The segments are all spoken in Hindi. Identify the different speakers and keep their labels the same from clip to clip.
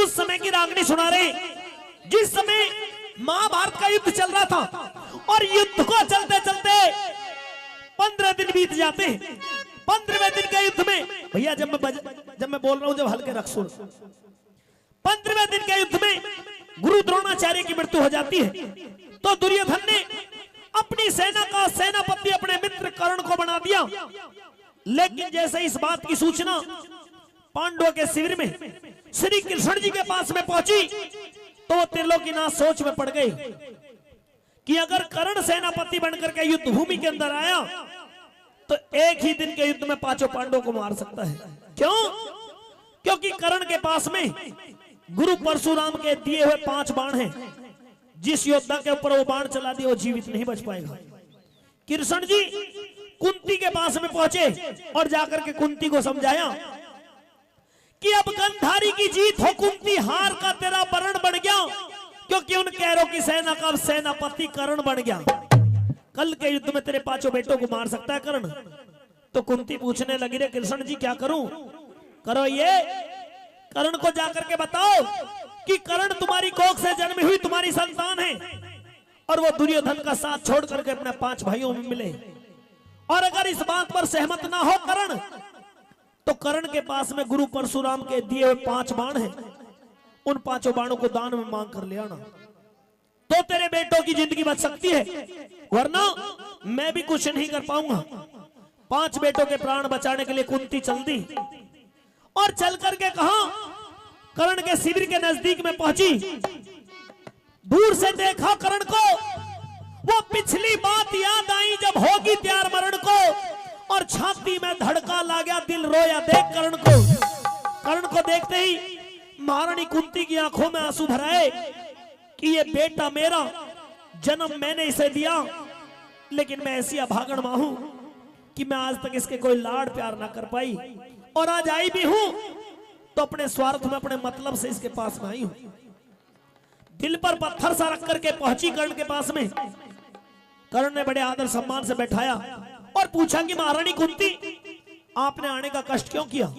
Speaker 1: उस समय की रागनी सुना रहे, जिस समय महाभारत का युद्ध चल रहा था और युद्ध को चलते चलते 15 दिन बीत जाते हैं। 15वें दिन के युद्ध में भैया जब मैं बोल रहा हूं जब हल्के रख सुन, 15वें दिन के युद्ध में गुरु द्रोणाचार्य की मृत्यु हो जाती है। तो दुर्योधन ने अपनी सेना का सेनापति अपने मित्र कर्ण को बना दिया। लेकिन जैसे इस बात की सूचना पांडवों के शिविर में श्री कृष्ण जी के पास में पहुंची तो वो त्रिलोकीनाथ सोच में पड़ गए कि अगर कर्ण सेनापति बनकर के युद्ध भूमि के अंदर आया तो एक ही दिन के युद्ध में 5 पांडवों को मार सकता है। क्यों? क्योंकि कर्ण के पास में गुरु परशुराम के दिए हुए 5 बाण हैं। जिस योद्धा के ऊपर वो बाण चला दिया वो जीवित नहीं बच पाएगा। कृष्ण जी कुंती के पास में पहुंचे और जाकर के कुंती को समझाया कि अब गंधारी की जीत हो, कुंती हार का तेरा वर्ण बढ़ गया, क्योंकि उन कैरों की सेना का सेनापति कर्ण बन गया। कल के युद्ध में तेरे 5 बेटों को मार सकता है कर्ण। तो कुंती पूछने लगी, रे कृष्ण जी क्या करूं? करो ये, कर्ण को जाकर के बताओ कि कर्ण तुम्हारी कोख से जन्मी हुई तुम्हारी संतान है और वो दुर्योधन का साथ छोड़ करके अपने 5 भाइयों में मिले। और अगर इस बात पर सहमत ना हो कर्ण, तो कर्ण के पास में गुरु परशुराम के दिए हुए 5 बाण हैं, उन 5 बाणों को दान में मांग कर ले आना, तो तेरे बेटों की जिंदगी बच सकती है, वरना मैं भी कुछ नहीं कर पाऊंगा। 5 बेटों के प्राण बचाने के लिए कुंती चल दी और चल करके कहा कर्ण के शिविर के नजदीक में पहुंची। दूर से देखा कर्ण को, वो पिछली बात याद आई जब होगी त्यार मरण को, और छाती में धड़का लगा, दिल रोया देख कर्ण को। कर्ण को देखते ही महारानी कुंती की आंखों में आंसू भराए कि ये बेटा मेरा, जन्म मैंने इसे दिया, लेकिन मैं ऐसी अभागन मां हूं कि मैं आज तक इसके कोई लाड़ प्यार ना कर पाई, और आज आई भी हूं तो अपने स्वार्थ में, अपने मतलब से इसके पास में आई हूं। दिल पर पत्थर सा रख करके पहुंची कर्ण के पास में। कर्ण ने बड़े आदर सम्मान से बैठाया और पूछा कि महारानी कुंती, आपने आने का कष्ट क्यों किया?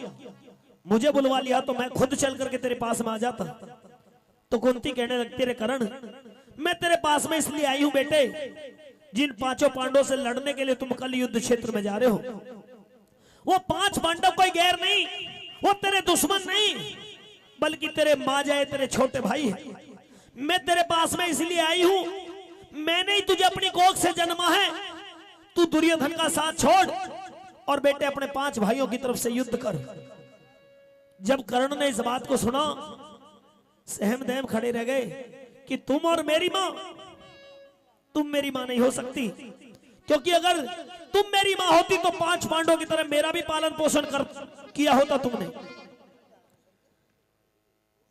Speaker 1: मुझे बुलवा लिया तो मैं खुद चल करके तेरे पास में आ जाता। तो कुंती कहने लगती, रे कर्ण, मैं तेरे पास में इसलिए आई हूं बेटे, जिन 5 पांडवों से लड़ने के लिए तुम कल युद्ध क्षेत्र में जा रहे हो, वो 5 पांडव कोई गैर नहीं, वो तेरे दुश्मन नहीं, बल्कि तेरे माजाए, तेरे छोटे भाई है। मैं तेरे पास में इसलिए आई हूं, मैंने ही तुझे अपनी कोख से जन्मा है, तू दुर्योधन का साथ छोड़ और बेटे अपने 5 भाइयों की तरफ से युद्ध कर। जब कर्ण ने इस बात को सुना, सहम दहम खड़े रह गए कि तुम और मेरी मां, तुम मेरी मां नहीं हो सकती, क्योंकि अगर तुम मेरी मां होती तो 5 पांडवों की तरह मेरा भी पालन पोषण किया होता तुमने।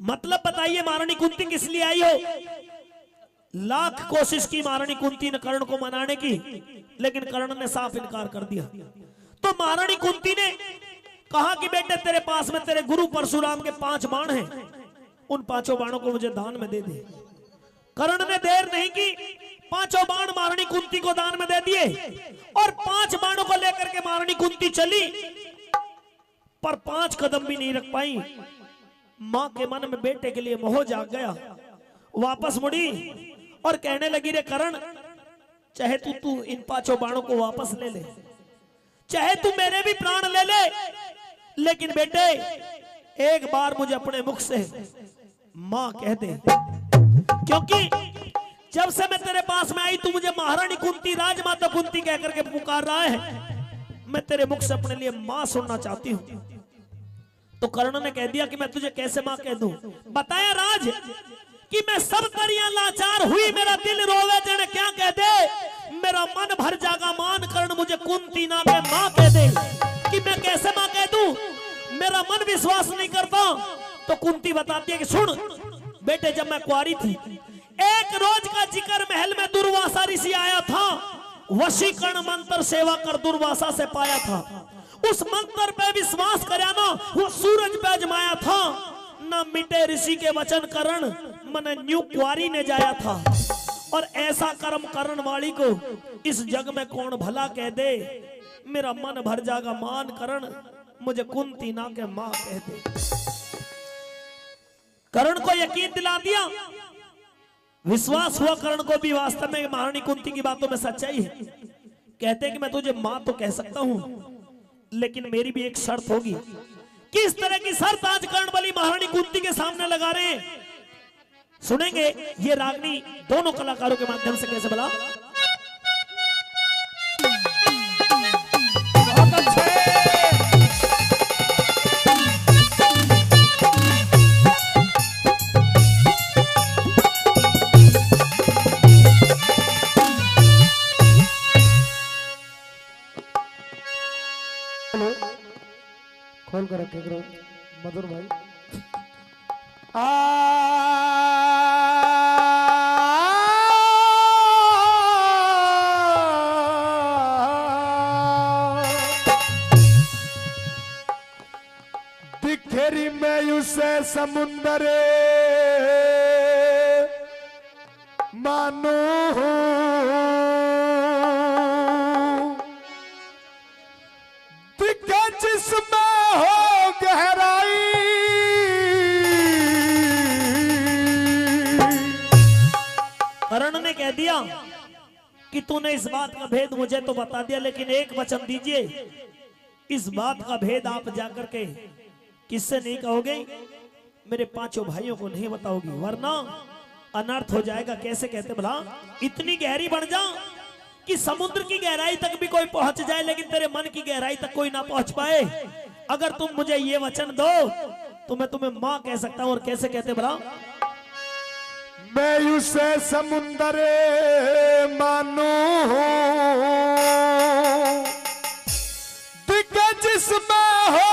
Speaker 1: मतलब बताइए महारानी कुंती किस लिए आई हो? लाख कोशिश की महारानी कुंती ने कर्ण को मनाने की, लेकिन कर्ण ने साफ इनकार कर दिया। तो महारानी कुंती ने कहा कि बेटे तेरे पास में तेरे गुरु परशुराम के 5 बाण हैं, उन 5 बाणों को मुझे दान में दे दे। कर्ण ने देर नहीं की, 5 बाण महारानी कुंती को दान में दे दिए और 5 बाणों को लेकर के महारानी कुंती चली, पर 5 कदम भी नहीं रख पाई। मां के मन में बेटे के लिए मोह जाग गया। वापस मुड़ी और कहने लगी, रे कर्ण, चाहे तू इन 5 बाणों को वापस ले ले, चाहे तू मेरे भी प्राण ले ले, लेकिन बेटे एक बार मुझे अपने मुख से मां कह दे, क्योंकि जब से मैं तेरे पास में आई तू मुझे महारानी कुंती, राजमाता कुंती कह करके पुकार रहा है। मैं तेरे मुख से अपने लिए मां सुनना चाहती हूं। तो कर्ण ने कह दिया कि मैं तुझे कैसे मां कह दूं? बताया राज कि मैं सब करियां लाचार हुई, मेरा दिल रोवे जन क्या कह दे, मेरा मन भर जागा मान कर्ण मुझे कुंती ना के मां कह दे। कि मैं कैसे मां कह दूं, मेरा मन विश्वास नहीं करता। तो कुंती बताती है कि सुन बेटे, जब मैं कुंवारी थी, एक रोज का जिक्र महल में दुर्वासा ऋषि आया था, वशीकरण मंत्र सेवा कर दुर्वासा से पाया था। उस मंत्र पे विश्वास करया ना, वो सूरज पे अजमाया था, न मिटे ऋषि के वचन करण, मन न्यू कुंवारी ने जाया था। और ऐसा कर्म करण वाली को इस जग में कौन भला कह दे, मेरा मन भर जागा मान करण मुझे कुंती ना के मां कह दे। कर्ण को यकीन दिला दिया, विश्वास हुआ कर्ण को भी वास्तव में महारानी कुंती की बातों में सच्चाई है। कहते कि मैं तुझे मां तो कह सकता हूं, लेकिन मेरी भी एक शर्त होगी। किस तरह की शर्त आज कर्णबली महारानी कुंती के सामने लगा रहे हैं, सुनेंगे ये रागनी दोनों कलाकारों के माध्यम से। कैसे बोला? बहुत अच्छे।
Speaker 2: खोल कर रखे करो मधुर भाई। दिखेरी मैं उसे समुंदर मानो दिखे जिसमें हो गहराई,
Speaker 1: कर्ण ने कह दिया कि तूने इस बात का भेद मुझे तो बता दिया, लेकिन एक वचन दीजिए, इस बात का भेद आप जाकर के किससे नहीं कहोगे? मेरे पांचों भाइयों को नहीं बताओगी, वरना अनर्थ हो जाएगा। कैसे कहते भला? इतनी गहरी बन जा कि समुद्र की गहराई तक भी कोई पहुंच जाए, लेकिन तेरे मन की गहराई तक कोई ना पहुंच पाए। अगर तुम मुझे ये वचन दो तो मैं तुम्हें मां कह सकता हूं। और कैसे कहते भला?
Speaker 2: मैं उसे समुंदर मानो दिखे जिसमें हो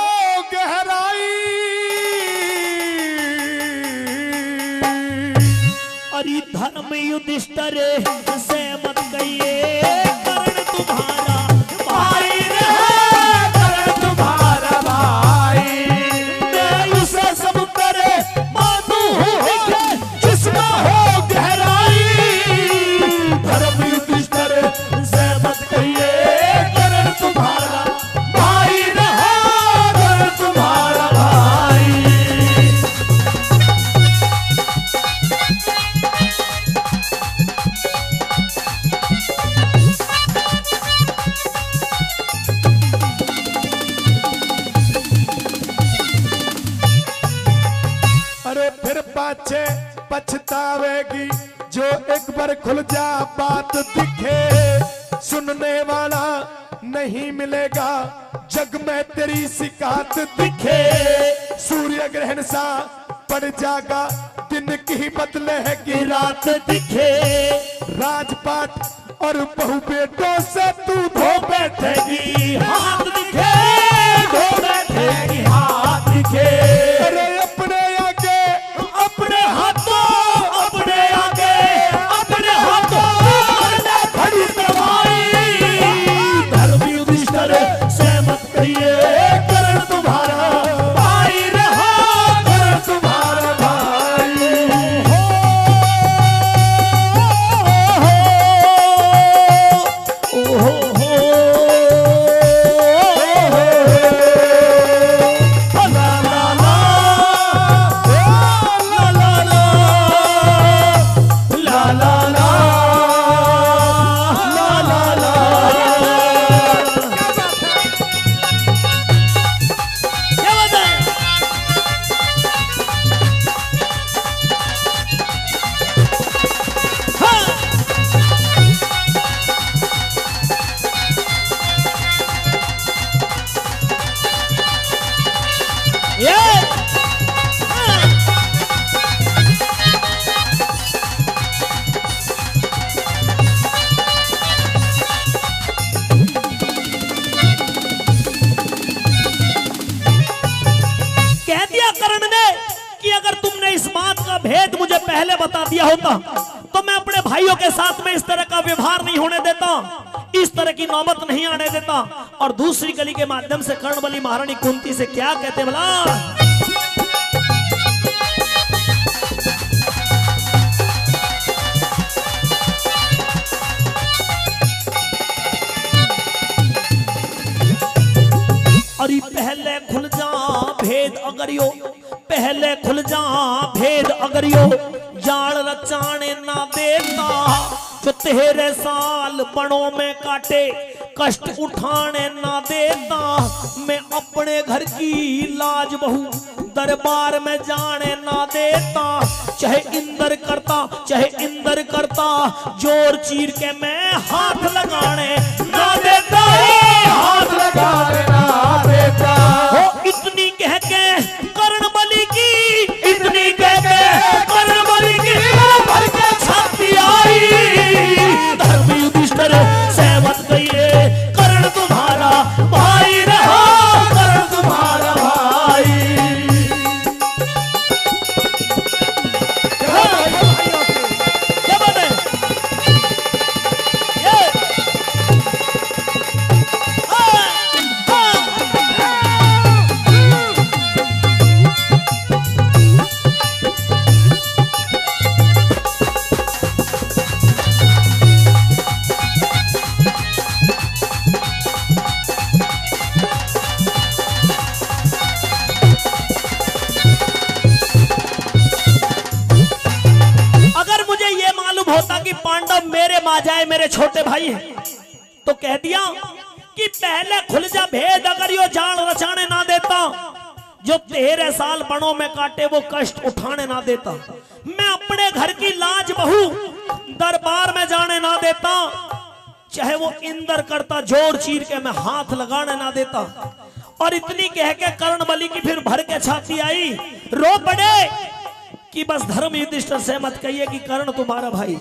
Speaker 2: गहराई,
Speaker 1: अरे धर्म युधिष्ठिर से मत कहिए, कर्ण तुम्हारा भाई रहे, कर्ण तुम्हारा भाई। मैं उसे समुद्र मानू जिसमें हो गहराई, धर्म युधिष्ठिर से मत कहिए, कर्ण तुम्हारा भाई रहे, कर्ण तुम्हारा भाई।
Speaker 2: अरे फिर पाछे पछतावेगी जो एक बार खुल जा बात दिखे, सुनने वाला नहीं मिलेगा जग में तेरी शिकायत दिखे। सूर्य ग्रहण सा पड़ जागा दिन की बदले है कि रात दिखे, राजपाट और बहु बेटों से तू धो बैठेगी,
Speaker 1: हाथ दिखे, धो बैठेगी, हाथ दिखे।
Speaker 2: अरे अपने आगे
Speaker 1: अपने हाथों, अपने आगे, अपने हाथों करने खड़ी दवाई, धर्म युधिष्ठिर से मत कहिए, कर्ण तुम्हारा भाई रहा, कर्ण तुम्हारा भाई। हो भेद मुझे पहले बता दिया होता तो मैं अपने भाइयों के साथ में इस तरह का व्यवहार नहीं होने देता, इस तरह की नौबत नहीं आने देता। और दूसरी गली के माध्यम से कर्णबली महारानी कुंती से क्या कहते भला? अरे पहले खुल जा भेद, अगर यो पहले खुल जा भेद अगर यो जाल रचाने ना देता, जो तेरे साल बणों में काटे कष्ट उठाने ना देता, मैं अपने घर की लाज बहू दरबार में जाने ना देता। चाहे इंदर करता जोर चीर के मैं हाथ लगाने ना देता,
Speaker 2: हाथ लगाने ना देता।
Speaker 1: हो इतनी कह के कर्ण बलि की, इतनी कह के कर्ण बलि की भर के छाती आई। धर्म युधिष्ठिर सहमत कहिए, कर्ण तुम्हारा भाई रहा, कर्ण तुम्हारा भाई। क्या बात है? होता कि पांडव मेरे माजाए मेरे छोटे भाई हैं, तो कह दिया कि पहले खुल जा भेद, अगर यो जान रचाने ना देता, जो 13 साल बणों में काटे वो कष्ट उठाने ना देता, मैं अपने घर की लाज बहू दरबार में जाने ना देता, चाहे वो इंदर करता जोर चीर के मैं हाथ लगाने ना देता। और इतनी कह के कर्ण बलि की फिर भर के छाती आई, रो पड़े कि बस धर्म युधिष्ठिर से मत कहिए कि कर्ण तुम्हारा भाई।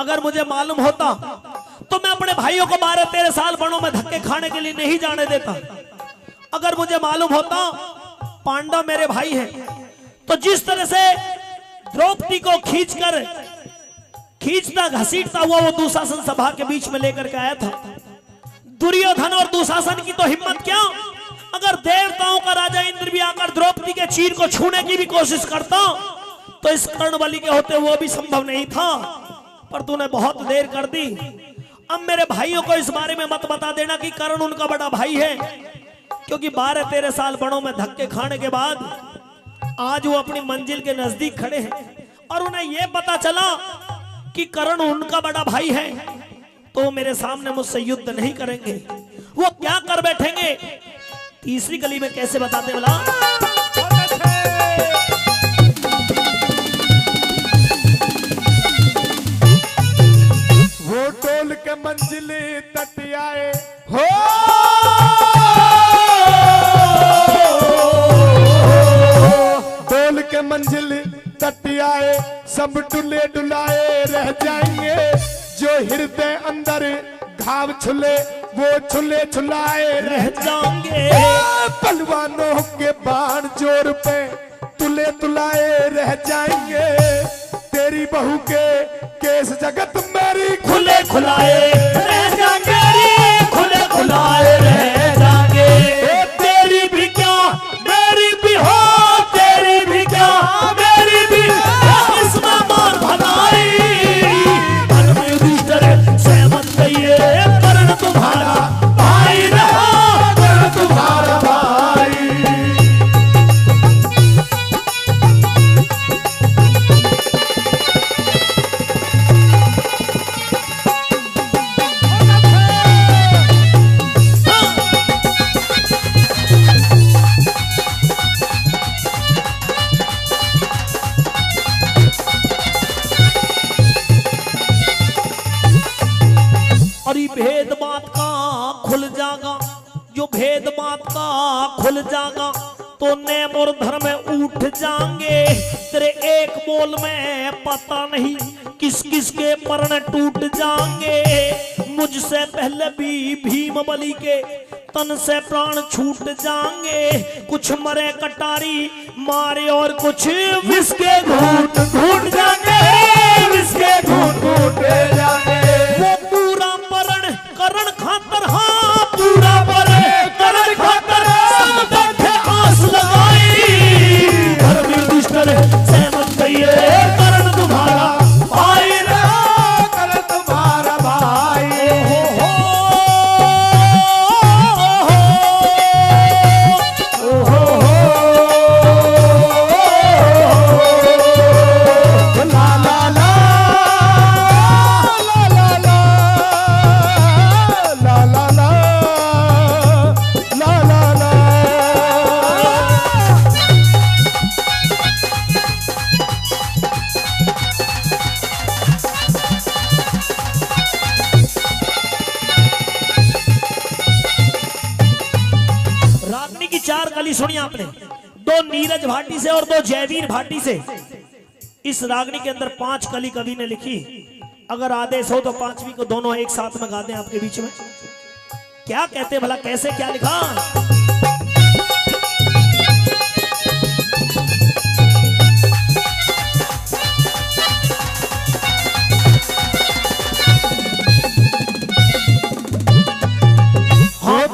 Speaker 1: अगर मुझे मालूम होता तो मैं अपने भाइयों को 12-13 साल बणों में धक्के खाने के लिए नहीं जाने देता। अगर मुझे मालूम होता पांडव मेरे भाई हैं, तो जिस तरह से द्रौपदी को खींचता घसीटता हुआ वो दुशासन सभा के बीच में लेकर के आया था, दुर्योधन और दुशासन की तो हिम्मत क्या, अगर देवताओं का राजा इंद्र भी आकर द्रौपदी के चीर को छूने की भी कोशिश करता तो इस कर्ण बलि के होते वो भी संभव नहीं था। पर तूने बहुत देर कर दी। अब मेरे भाइयों को इस बारे में मत बता देना कि कर्ण उनका बड़ा भाई है, क्योंकि 12-13 साल बड़ों में धक्के खाने के बाद आज वो अपनी मंजिल के नजदीक खड़े हैं और उन्हें यह पता चला कि कर्ण उनका बड़ा भाई है, तो मेरे सामने मुझसे युद्ध नहीं करेंगे। वो क्या कर बैठेंगे, तीसरी गली में कैसे बताते बोला।
Speaker 2: वो टोल के मंजिल तट आए हो, टोल के मंजिल तट आए, सब डुले डुलाए रह जाएंगे, जो हृदय अंदर घाव छुले वो छुले छुलाए रह जाएंगे। पहलवानों के बाण जोर पे तुले तुलाए रह जाएंगे, तेरी बहू के केस जगत मेरी खुले खुलाए रह जाएंगे, खुले खुलाए रह जाएंगे। तेरी भी क्या मेरी भी हो, तेरी भी क्या मेरी भी, इसमें मार भलाई। धर्म युधिष्ठिर सहमत कहिए, कर्ण तुम्हारा भाई रहा, कर्ण तुम्हारा भाई। भेद बात का खुल जागा, जो भेद बात का खुल जागा तो नेम और धर्म उठ जाएंगे। तेरे एक बोल में पता नहीं किस किस के पर्ण टूट जाएंगे। मुझसे पहले भी भीम बलि के तन से प्राण छूट जाएंगे। कुछ मरे कटारी मारे और कुछ विष के घूंट घूंट जाएंगे, विष के घूंट घूंट जाएंगे। वो पूरा परण करण खातर, हाँ पूरा परण करण खातर सब बैठे आस लगाई। धर्म युधिष्ठिर सहमत कहिए, करण तुम्हारा भाई रहा, करण तुम्हारा भाई।
Speaker 1: सुनिए आपने, दो नीरज भाटी से और दो जयवीर भाटी से। इस रागनी के अंदर 5 कली कवि ने लिखी। अगर आदेश हो तो 5वीं को दोनों एक साथ में गा दें आपके बीच में। क्या कहते भला, कैसे क्या लिखा?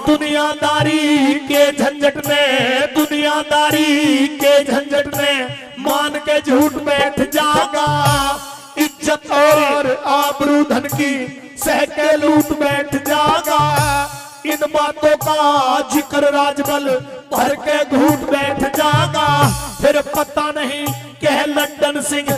Speaker 1: दुनियादारी के झंझट में, दुनियादारी के झंझट में मान के झूठ बैठ जागा। इज्जत और आबरू धन की सह के लूट बैठ जागा। इन बातों का जिक्र राजबल भर के घूट बैठ जागा। फिर पता नहीं कह लंदन सिंह